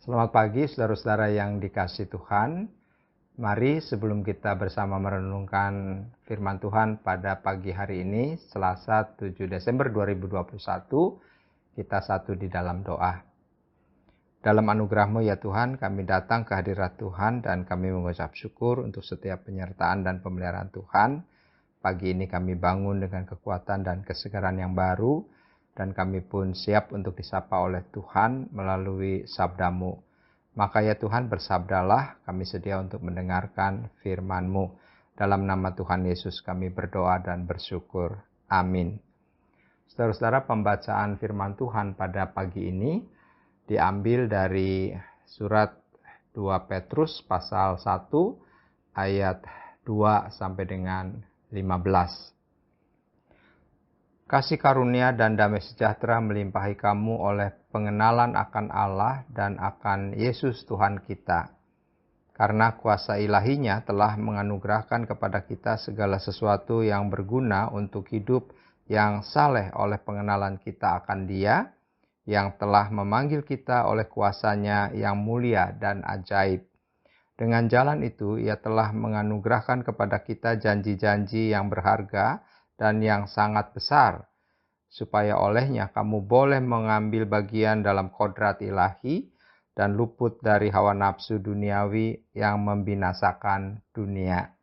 Selamat pagi saudara-saudara yang dikasihi Tuhan. Mari sebelum kita bersama merenungkan firman Tuhan pada pagi hari ini, Selasa 7 Desember 2021, kita satu di dalam doa. Dalam anugerah-Mu ya Tuhan, kami datang ke hadirat Tuhan dan kami mengucap syukur untuk setiap penyertaan dan pemeliharaan Tuhan. Pagi ini kami bangun dengan kekuatan dan kesegaran yang baru, dan kami pun siap untuk disapa oleh Tuhan melalui sabda-Mu. Maka ya Tuhan, bersabdalah, kami sedia untuk mendengarkan firman-Mu. Dalam nama Tuhan Yesus kami berdoa dan bersyukur. Amin. Saudara-saudara, pembacaan firman Tuhan pada pagi ini diambil dari surat 2 Petrus pasal 1 ayat 2 sampai dengan 15. Kasih karunia dan damai sejahtera melimpahi kamu oleh pengenalan akan Allah dan akan Yesus Tuhan kita. Karena kuasa ilahinya telah menganugerahkan kepada kita segala sesuatu yang berguna untuk hidup yang saleh oleh pengenalan kita akan Dia, yang telah memanggil kita oleh kuasanya yang mulia dan ajaib. Dengan jalan itu, Ia telah menganugerahkan kepada kita janji-janji yang berharga dan yang sangat besar, supaya olehnya kamu boleh mengambil bagian dalam kodrat ilahi dan luput dari hawa nafsu duniawi yang membinasakan dunia.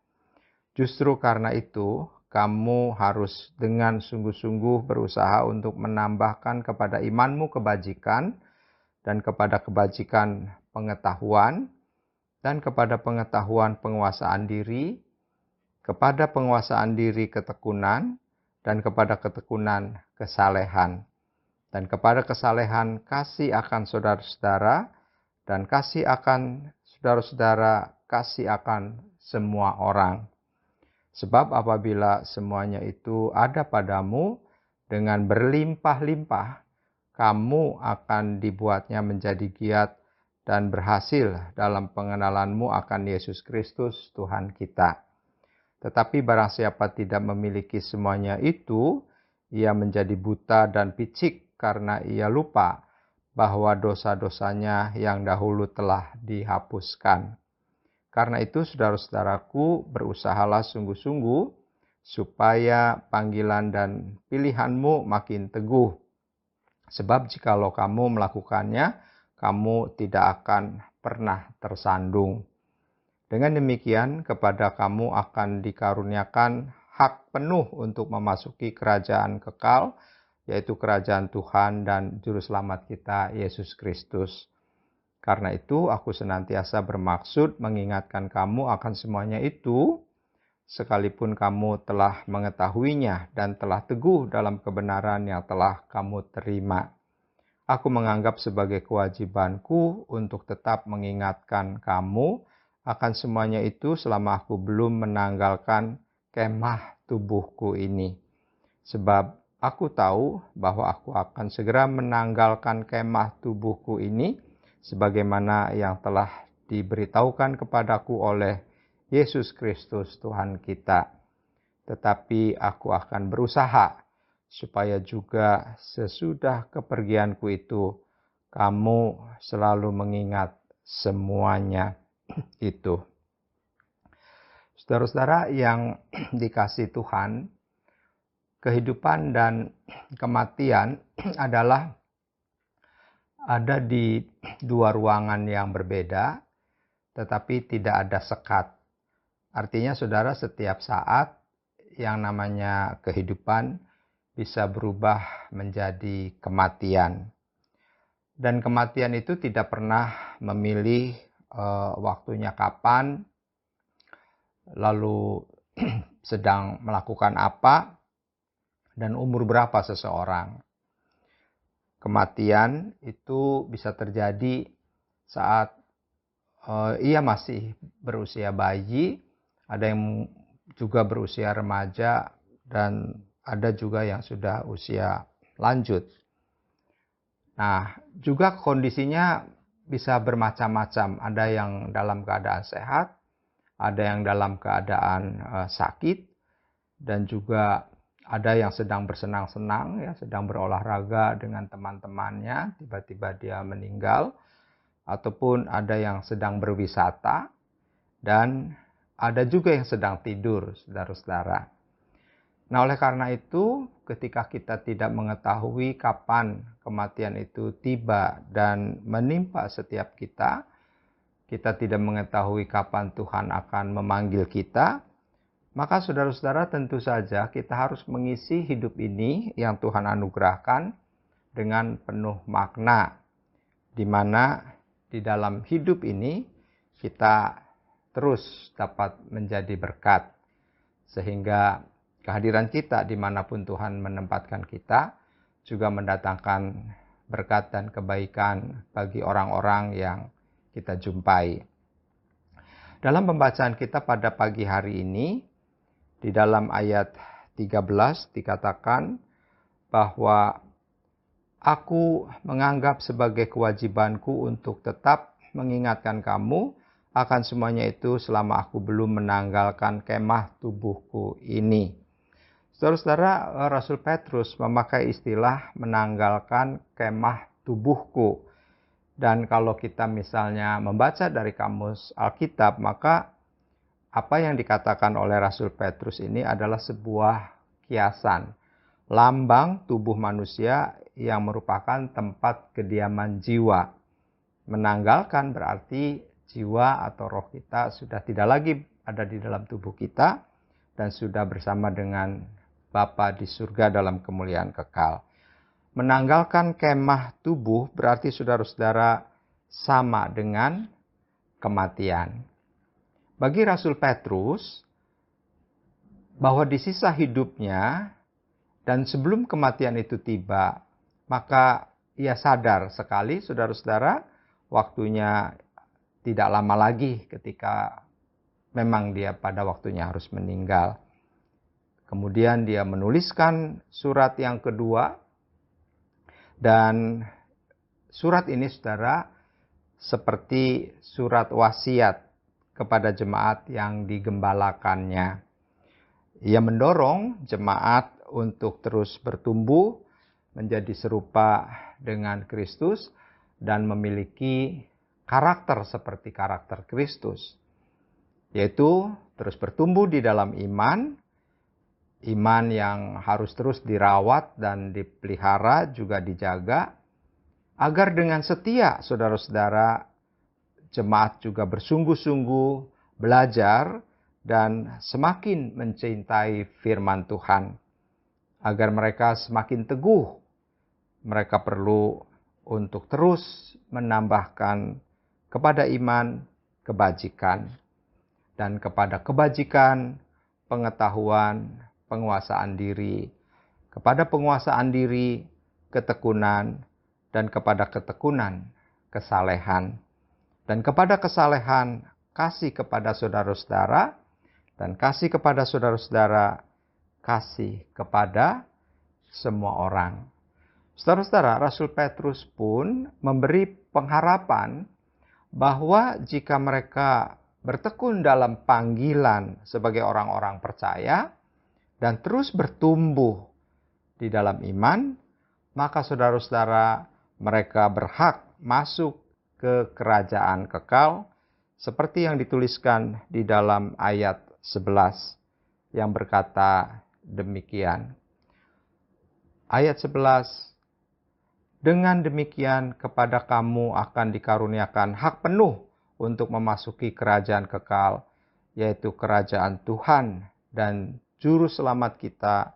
Justru karena itu, kamu harus dengan sungguh-sungguh berusaha untuk menambahkan kepada imanmu kebajikan, dan kepada kebajikan pengetahuan, dan kepada pengetahuan penguasaan diri, kepada penguasaan diri ketekunan, dan kepada ketekunan kesalehan, dan kepada kesalehan kasih akan saudara-saudara, dan kasih akan saudara-saudara kasih akan semua orang. Sebab apabila semuanya itu ada padamu dengan berlimpah-limpah, kamu akan dibuatnya menjadi giat dan berhasil dalam pengenalanmu akan Yesus Kristus Tuhan kita. Tetapi barang siapa tidak memiliki semuanya itu, ia menjadi buta dan picik karena ia lupa bahwa dosa-dosanya yang dahulu telah dihapuskan. Karena itu, saudara-saudaraku, berusahalah sungguh-sungguh supaya panggilan dan pilihanmu makin teguh. Sebab jikalau kamu melakukannya, kamu tidak akan pernah tersandung. Dengan demikian, kepada kamu akan dikaruniakan hak penuh untuk memasuki kerajaan kekal, yaitu kerajaan Tuhan dan Juru Selamat kita, Yesus Kristus. Karena itu, aku senantiasa bermaksud mengingatkan kamu akan semuanya itu, sekalipun kamu telah mengetahuinya dan telah teguh dalam kebenaran yang telah kamu terima. Aku menganggap sebagai kewajibanku untuk tetap mengingatkan kamu akan semuanya itu selama aku belum menanggalkan kemah tubuhku ini. Sebab aku tahu bahwa aku akan segera menanggalkan kemah tubuhku ini, sebagaimana yang telah diberitahukan kepadaku oleh Yesus Kristus Tuhan kita. Tetapi aku akan berusaha supaya juga sesudah kepergianku itu, kamu selalu mengingat semuanya itu. Saudara-saudara yang dikasihi Tuhan, kehidupan dan kematian adalah ada di dua ruangan yang berbeda, tetapi tidak ada sekat. Artinya saudara, setiap saat yang namanya kehidupan bisa berubah menjadi kematian. Dan kematian itu tidak pernah memilih waktunya kapan, lalu sedang melakukan apa, dan umur berapa seseorang. Kematian itu bisa terjadi saat ia masih berusia bayi, ada yang juga berusia remaja, dan ada juga yang sudah usia lanjut. Nah, juga kondisinya bisa bermacam-macam. Ada yang dalam keadaan sehat, ada yang dalam keadaan sakit, dan juga ada yang sedang bersenang-senang, ya, sedang berolahraga dengan teman-temannya, tiba-tiba dia meninggal. ataupun ada yang sedang berwisata, dan ada juga yang sedang tidur, saudara-saudara. Nah, oleh karena itu, ketika kita tidak mengetahui kapan kematian itu tiba dan menimpa setiap kita, kita tidak mengetahui kapan Tuhan akan memanggil kita, maka saudara-saudara tentu saja kita harus mengisi hidup ini yang Tuhan anugerahkan dengan penuh makna, di mana di dalam hidup ini kita terus dapat menjadi berkat, sehingga kehadiran kita dimanapun Tuhan menempatkan kita juga mendatangkan berkat dan kebaikan bagi orang-orang yang kita jumpai. Dalam pembacaan kita pada pagi hari ini, di dalam ayat 13 dikatakan bahwa aku menganggap sebagai kewajibanku untuk tetap mengingatkan kamu akan semuanya itu selama aku belum menanggalkan kemah tubuhku ini. Saudara-saudara, Rasul Petrus memakai istilah menanggalkan kemah tubuhku. Dan kalau kita misalnya membaca dari kamus Alkitab, maka apa yang dikatakan oleh Rasul Petrus ini adalah sebuah kiasan, lambang tubuh manusia yang merupakan tempat kediaman jiwa. Menanggalkan berarti jiwa atau roh kita sudah tidak lagi ada di dalam tubuh kita dan sudah bersama dengan Bapa di surga dalam kemuliaan kekal. Menanggalkan kemah tubuh berarti saudara-saudara sama dengan kematian. Bagi Rasul Petrus, bahwa di sisa hidupnya dan sebelum kematian itu tiba, maka ia sadar sekali, saudara-saudara, waktunya tidak lama lagi ketika memang dia pada waktunya harus meninggal. Kemudian dia menuliskan surat yang kedua, dan surat ini, saudara, seperti surat wasiat kepada jemaat yang digembalakannya. Ia mendorong jemaat untuk terus bertumbuh menjadi serupa dengan Kristus dan memiliki karakter seperti karakter Kristus, yaitu terus bertumbuh di dalam iman yang harus terus dirawat dan dipelihara, juga dijaga, agar dengan setia saudara-saudara jemaat juga bersungguh-sungguh belajar dan semakin mencintai firman Tuhan. Agar mereka semakin teguh, mereka perlu untuk terus menambahkan kepada iman kebajikan, dan kepada kebajikan pengetahuan, penguasaan diri, kepada penguasaan diri ketekunan, dan kepada ketekunan kesalehan, dan kepada kesalehan kasih kepada saudara-saudara, dan kasih kepada saudara-saudara kasih kepada semua orang. Saudara-saudara, Rasul Petrus pun memberi pengharapan bahwa jika mereka bertekun dalam panggilan sebagai orang-orang percaya dan terus bertumbuh di dalam iman, maka saudara-saudara mereka berhak masuk ke kerajaan kekal seperti yang dituliskan di dalam ayat 11 yang berkata demikian. Ayat 11, dengan demikian kepada kamu akan dikaruniakan hak penuh untuk memasuki kerajaan kekal, yaitu kerajaan Tuhan dan Juru Selamat kita,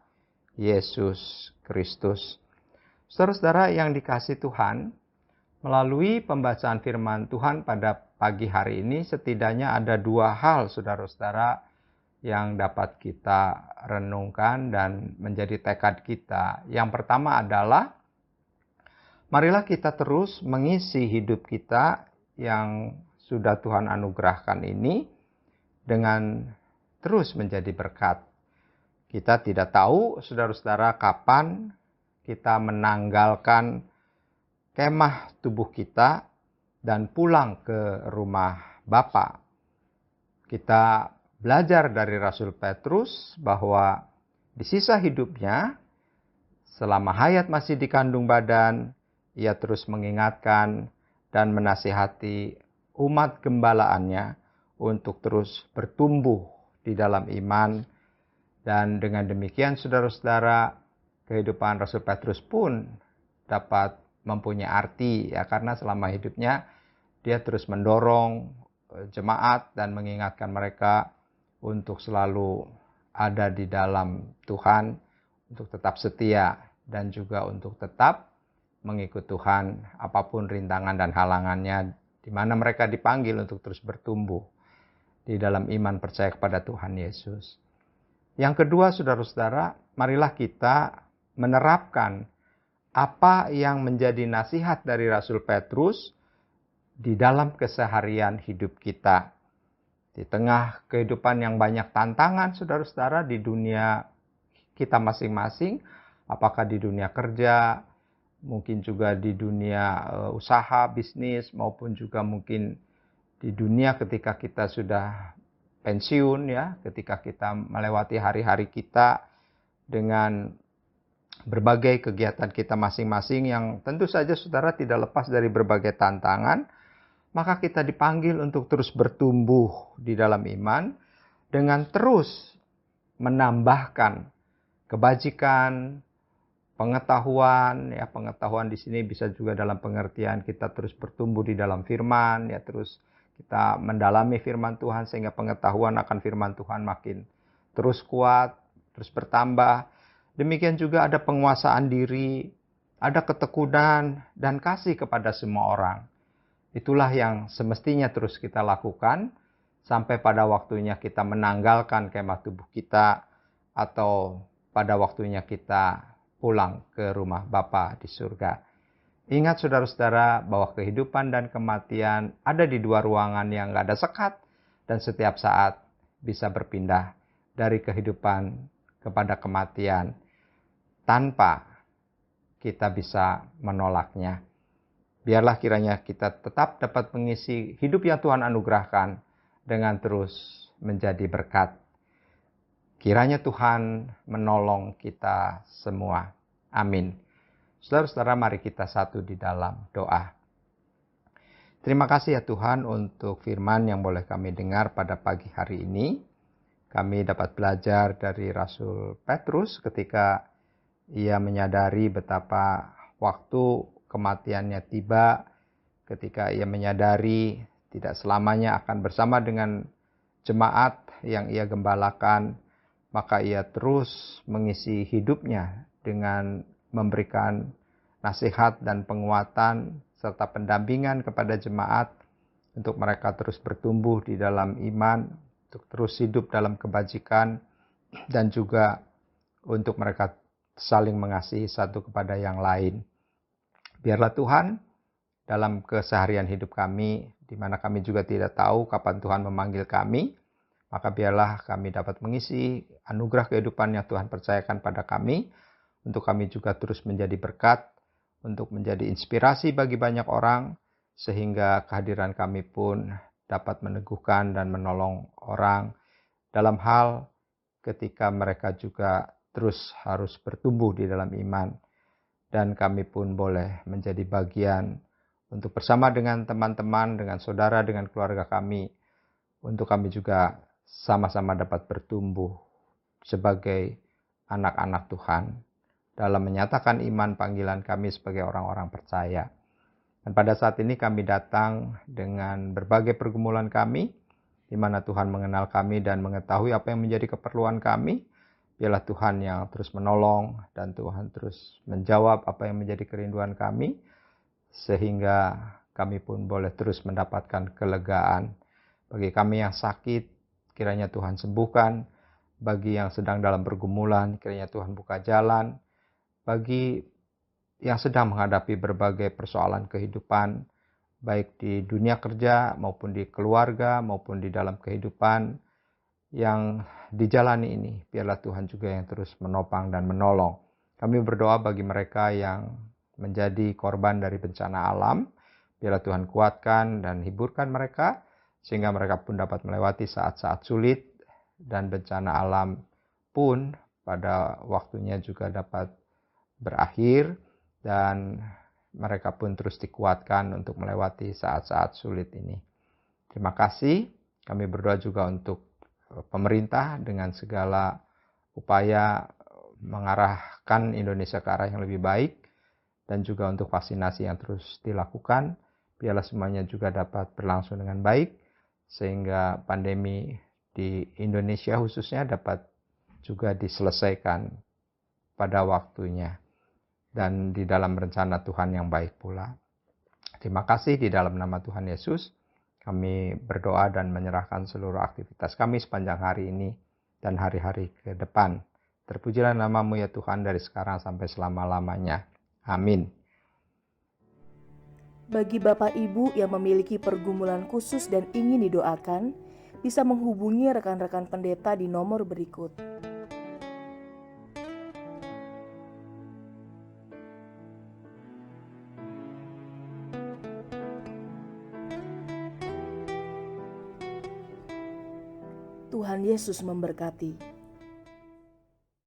Yesus Kristus. Saudara-saudara yang dikasihi Tuhan, melalui pembacaan firman Tuhan pada pagi hari ini, setidaknya ada dua hal, saudara-saudara, yang dapat kita renungkan dan menjadi tekad kita. Yang pertama adalah, marilah kita terus mengisi hidup kita yang sudah Tuhan anugerahkan ini dengan terus menjadi berkat. Kita tidak tahu, saudara-saudara, kapan kita menanggalkan kemah tubuh kita dan pulang ke rumah Bapa. Kita belajar dari Rasul Petrus bahwa di sisa hidupnya, selama hayat masih di kandung badan, ia terus mengingatkan dan menasihati umat gembalaannya untuk terus bertumbuh di dalam iman. Dan dengan demikian saudara-saudara, kehidupan Rasul Petrus pun dapat mempunyai arti ya, karena selama hidupnya dia terus mendorong jemaat dan mengingatkan mereka untuk selalu ada di dalam Tuhan, untuk tetap setia dan juga untuk tetap mengikut Tuhan apapun rintangan dan halangannya, di mana mereka dipanggil untuk terus bertumbuh di dalam iman percaya kepada Tuhan Yesus. Yang kedua, saudara-saudara, marilah kita menerapkan apa yang menjadi nasihat dari Rasul Petrus di dalam keseharian hidup kita. Di tengah kehidupan yang banyak tantangan, saudara-saudara, di dunia kita masing-masing, apakah di dunia kerja, mungkin juga di dunia usaha, bisnis, maupun juga mungkin di dunia ketika kita sudah pensiun ya, ketika kita melewati hari-hari kita dengan berbagai kegiatan kita masing-masing yang tentu saja saudara tidak lepas dari berbagai tantangan, maka kita dipanggil untuk terus bertumbuh di dalam iman dengan terus menambahkan kebajikan, pengetahuan ya, pengetahuan di sini bisa juga dalam pengertian kita terus bertumbuh di dalam firman ya, terus kita mendalami firman Tuhan sehingga pengetahuan akan firman Tuhan makin terus kuat, terus bertambah. Demikian juga ada penguasaan diri, ada ketekunan dan kasih kepada semua orang. Itulah yang semestinya terus kita lakukan sampai pada waktunya kita menanggalkan kemah tubuh kita atau pada waktunya kita pulang ke rumah Bapa di surga. Ingat saudara-saudara bahwa kehidupan dan kematian ada di dua ruangan yang gak ada sekat dan setiap saat bisa berpindah dari kehidupan kepada kematian tanpa kita bisa menolaknya. Biarlah kiranya kita tetap dapat mengisi hidup yang Tuhan anugerahkan dengan terus menjadi berkat. Kiranya Tuhan menolong kita semua. Amin. Saudara-saudara, mari kita satu di dalam doa. Terima kasih ya Tuhan untuk firman yang boleh kami dengar pada pagi hari ini. Kami dapat belajar dari Rasul Petrus ketika ia menyadari betapa waktu kematiannya tiba, ketika ia menyadari tidak selamanya akan bersama dengan jemaat yang ia gembalakan, maka ia terus mengisi hidupnya dengan memberikan nasihat dan penguatan serta pendampingan kepada jemaat untuk mereka terus bertumbuh di dalam iman, untuk terus hidup dalam kebajikan, dan juga untuk mereka saling mengasihi satu kepada yang lain. Biarlah Tuhan dalam keseharian hidup kami, di mana kami juga tidak tahu kapan Tuhan memanggil kami, maka biarlah kami dapat mengisi anugerah kehidupan yang Tuhan percayakan pada kami, untuk kami juga terus menjadi berkat, untuk menjadi inspirasi bagi banyak orang, sehingga kehadiran kami pun dapat meneguhkan dan menolong orang dalam hal ketika mereka juga terus harus bertumbuh di dalam iman. Dan kami pun boleh menjadi bagian untuk bersama dengan teman-teman, dengan saudara, dengan keluarga kami, untuk kami juga sama-sama dapat bertumbuh sebagai anak-anak Tuhan dalam menyatakan iman panggilan kami sebagai orang-orang percaya. Dan pada saat ini kami datang dengan berbagai pergumulan kami, di mana Tuhan mengenal kami dan mengetahui apa yang menjadi keperluan kami. Biarlah Tuhan yang terus menolong dan Tuhan terus menjawab apa yang menjadi kerinduan kami, sehingga kami pun boleh terus mendapatkan kelegaan. Bagi kami yang sakit, kiranya Tuhan sembuhkan. Bagi yang sedang dalam pergumulan, kiranya Tuhan buka jalan. Bagi yang sedang menghadapi berbagai persoalan kehidupan, baik di dunia kerja maupun di keluarga maupun di dalam kehidupan yang dijalani ini, biarlah Tuhan juga yang terus menopang dan menolong. Kami berdoa bagi mereka yang menjadi korban dari bencana alam, biarlah Tuhan kuatkan dan hiburkan mereka, sehingga mereka pun dapat melewati saat-saat sulit, dan bencana alam pun pada waktunya juga dapat berakhir, dan mereka pun terus dikuatkan untuk melewati saat-saat sulit ini. Terima kasih. Kami berdoa juga untuk pemerintah dengan segala upaya mengarahkan Indonesia ke arah yang lebih baik, dan juga untuk vaksinasi yang terus dilakukan. Biarlah semuanya juga dapat berlangsung dengan baik, sehingga pandemi di Indonesia khususnya dapat juga diselesaikan pada waktunya dan di dalam rencana Tuhan yang baik pula. Terima kasih, di dalam nama Tuhan Yesus kami berdoa dan menyerahkan seluruh aktivitas kami sepanjang hari ini dan hari-hari ke depan. Terpujilah nama-Mu ya Tuhan, dari sekarang sampai selama-lamanya. Amin. Bagi Bapak Ibu yang memiliki pergumulan khusus dan ingin didoakan, bisa menghubungi rekan-rekan pendeta di nomor berikut. Tuhan Yesus memberkati.